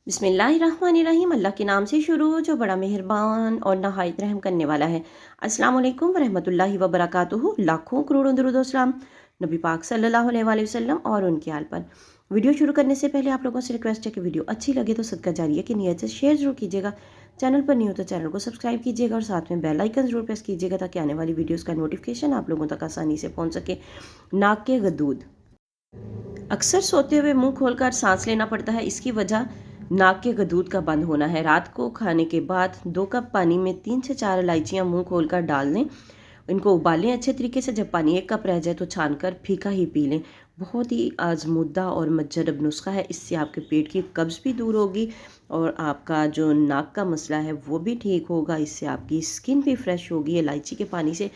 बिस्मिल्लाहिर्रहमानिर्रहीम। अल्लाह के नाम से शुरू जो बड़ा मेहरबान और नहायत रहम करने वाला है। अस्सलाम वालेकुम वरहमतुल्लाहि वबरकातुहू। लाखों करोड़ों दुरूद व सलाम नबी पाक सल्लल्लाहु अलैहि वसल्लम और उनके आल पर। वीडियो शुरू करने से पहले आप लोगों से रिक्वेस्ट है कि वीडियो अच्छी लगे तो सदका जारिया की नियत से शेयर जरूर कीजिएगा। चैनल पर नहीं हो तो चैनल को सब्सक्राइब कीजिएगा और साथ में बेल आइकन जरूर प्रेस कीजिएगा ताकि आने वाली वीडियोज़ का नोटिफिकेशन आप लोगों तक आसानी से पहुँच सके। नाक के गदूद। अक्सर सोते हुए मुंह खोलकर सांस लेना पड़ता है। इसकी वजह नाक के गदूद का बंद होना है। रात को खाने के बाद 2 कप पानी में 3 से 4 इलायचियाँ मुंह खोलकर डाल लें। इनको उबालें अच्छे तरीके से। जब पानी 1 कप रह जाए तो छानकर फीका ही पी लें। बहुत ही आजमुद्दा और मजरब नुस्खा है। इससे आपके पेट की कब्ज़ भी दूर होगी और आपका जो नाक का मसला है वो भी ठीक होगा। इससे आपकी स्किन भी फ्रेश होगी इलायची के पानी से।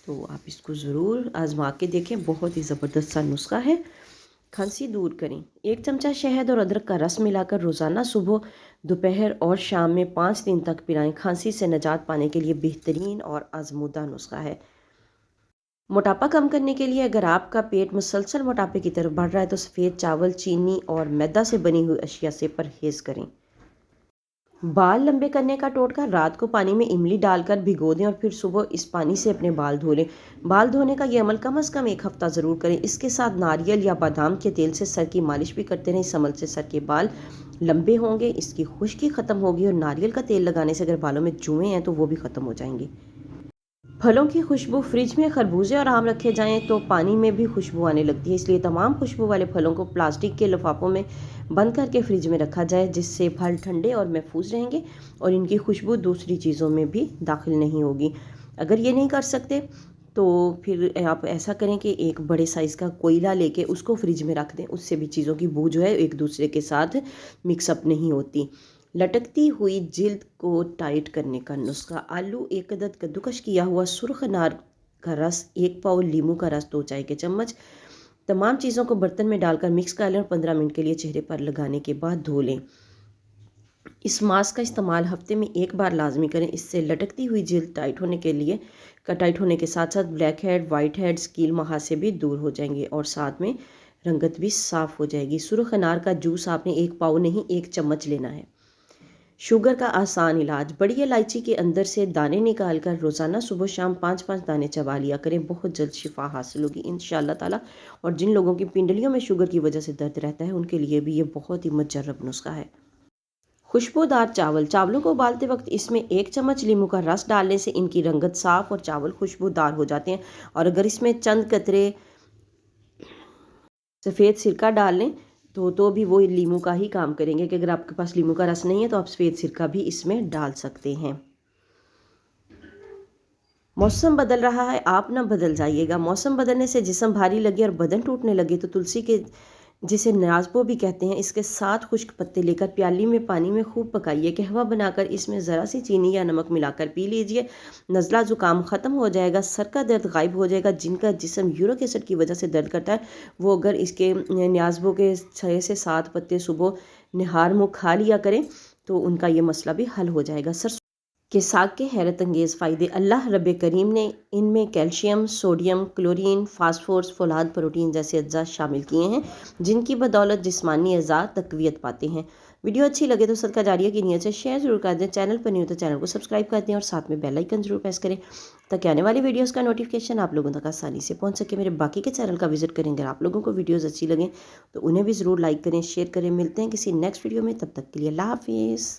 तो आप इसको ज़रूर आजमा के देखें। बहुत ही ज़बरदस्त सा नुस्खा है। खांसी दूर करें। 1 चमचा शहद और अदरक का रस मिलाकर रोज़ाना सुबह, दोपहर और शाम में 5 दिन तक पिलाएं। खांसी से निजात पाने के लिए बेहतरीन और आजमूदा नुस्खा है। मोटापा कम करने के लिए अगर आपका पेट मुसलसल मोटापे की तरफ बढ़ रहा है तो सफ़ेद चावल, चीनी और मैदा से बनी हुई अशिया से परहेज़ करें। बाल लंबे करने का टोटका। रात को पानी में इमली डालकर भिगो दें और फिर सुबह इस पानी से अपने बाल धो लें। बाल धोने का ये अमल कम से कम 1 हफ्ता ज़रूर करें। इसके साथ नारियल या बादाम के तेल से सर की मालिश भी करते रहें। इस अमल से सर के बाल लंबे होंगे, इसकी खुश्की ख़त्म होगी और नारियल का तेल लगाने से अगर बालों में जुएँ हैं तो वो भी ख़त्म हो जाएंगे। फलों की खुशबू। फ्रिज में खरबूजे और आम रखे जाएं तो पानी में भी खुशबू आने लगती है। इसलिए तमाम खुशबू वाले फलों को प्लास्टिक के लिफाफों में बंद करके फ्रिज में रखा जाए, जिससे फल ठंडे और महफूज रहेंगे और इनकी खुशबू दूसरी चीज़ों में भी दाखिल नहीं होगी। अगर ये नहीं कर सकते तो फिर आप ऐसा करें कि एक बड़े साइज़ का कोयला लेके उसको फ्रिज में रख दें। उससे भी चीज़ों की बू जो है एक दूसरे के साथ मिक्सअप नहीं होती। लटकती हुई जिल्द को टाइट करने का नुस्खा। आलू 1 अदद, कद्दूकश किया हुआ सुर्ख अनार का रस 1 पाव, नींबू का रस 2 चाय के चम्मच। तमाम चीज़ों को बर्तन में डालकर मिक्स कर लें और 15 मिनट के लिए चेहरे पर लगाने के बाद धो लें। इस मास्क का इस्तेमाल हफ्ते में 1 बार लाजमी करें। इससे लटकती हुई जिल्द टाइट होने के साथ साथ ब्लैक हेड, वाइट हेड, कील मुहासे भी दूर हो जाएंगे और साथ में रंगत भी साफ़ हो जाएगी। सुर्ख अनार का जूस आपने 1 पाव नहीं 1 चम्मच लेना है। शुगर का आसान इलाज। बड़ी इलायची के अंदर से दाने निकालकर रोज़ाना सुबह शाम 5-5 दाने चबा लिया करें। बहुत जल्द शिफा हासिल होगी इंशाअल्लाह ताला। और जिन लोगों की पिंडलियों में शुगर की वजह से दर्द रहता है उनके लिए भी ये बहुत ही मुजर्रब नुस्खा है। खुशबूदार चावल। चावलों को उबालते वक्त इसमें 1 चम्मच नींबू का रस डालने से इनकी रंगत साफ़ और चावल खुशबूदार हो जाते हैं। और अगर इसमें चंद कतरे सफ़ेद सिरका डाल लें तो भी वो लीमू का ही काम करेंगे। कि अगर आपके पास लीमू का रस नहीं है तो आप सफ़ेद सिरका भी इसमें डाल सकते हैं। मौसम बदल रहा है, आप ना बदल जाइएगा। मौसम बदलने से जिस्म भारी लगे और बदन टूटने लगे तो तुलसी के, जिसे नाजबो भी कहते हैं, इसके 7 खुश्क पत्ते लेकर प्याली में पानी में खूब पकाइए। कहवा बनाकर इसमें ज़रा सी चीनी या नमक मिलाकर पी लीजिए। नज़ला ज़ुकाम ख़त्म हो जाएगा, सर का दर्द गायब हो जाएगा। जिनका जिस्म यूरिक एसिड की वजह से दर्द करता है वो अगर इसके न्याज़बो के 6 से 7 पत्ते सुबह निहार मुँह खा लिया करें तो उनका ये मसला भी हल हो जाएगा। सरसों के साग के हैरत अंगेज़ फ़ायदे। अल्लाह रब्बे करीम ने इनमें कैल्शियम, सोडियम, क्लोरीन, फास्फोरस, फौलाद, प्रोटीन जैसे अज्जा शामिल किए हैं जिनकी बदौलत जिस्मानी अज़ा तक़वियत पाते हैं। वीडियो अच्छी लगे तो सदका जारिया की नियत से शेयर ज़रूर कर दें। चैनल पर नहीं हो तो चैनल को सब्सक्राइब कर दें और साथ में बेल आइकन ज़रूर प्रेस करें ताकि आने वाली वीडियोज़ का नोटिफिकेशन आप लोगों तक आसानी से पहुँच सके। मेरे बाकी के चैनल का विजिट करें। अगर आप लोगों को वीडियोज़ अच्छी लगें तो उन्हें भी ज़रूर लाइक करें, शेयर करें। मिलते हैं किसी नेक्स्ट वीडियो में, तब तक के लिए अल्लाह हाफिज़।